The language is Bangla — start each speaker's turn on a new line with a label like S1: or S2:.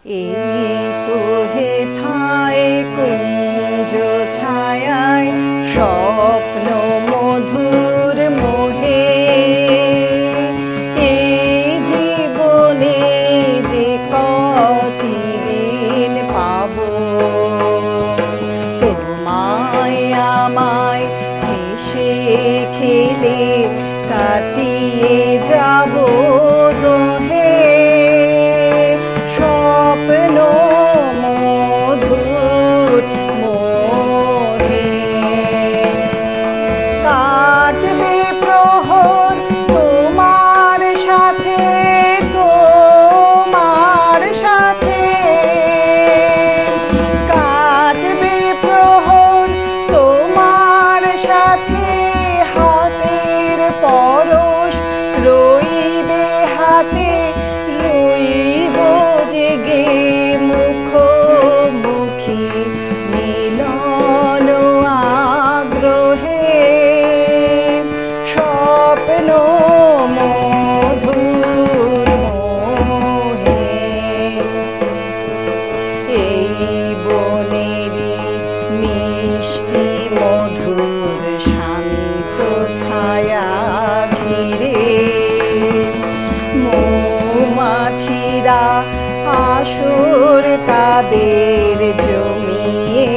S1: এই তো হেথায় কুঞ্জ ছায়ায় স্বপ্ন মধুর মোহে, এই জীবনে যে কটি দিন পাবো, তোমায় আমায় হেসে খেলে কাটিয়ে যাব দোহে। স্বপ্ন মধুর মোহে কাটবে প্রহর তোমার সাথে, তোমার সাথে কাটবে প্রহর তোমার সাথে। হাতের পরশ রইবে হাতে, রইব জেগে মুখোমুখি মিলন আগ্রহে। স্বপ্ন মধুর মোহে এই বনেরই মিষ্টি মধুর শান্ত ছায়া ঘিরে, মৌমাছিরা আসর তাদের জমিয়ে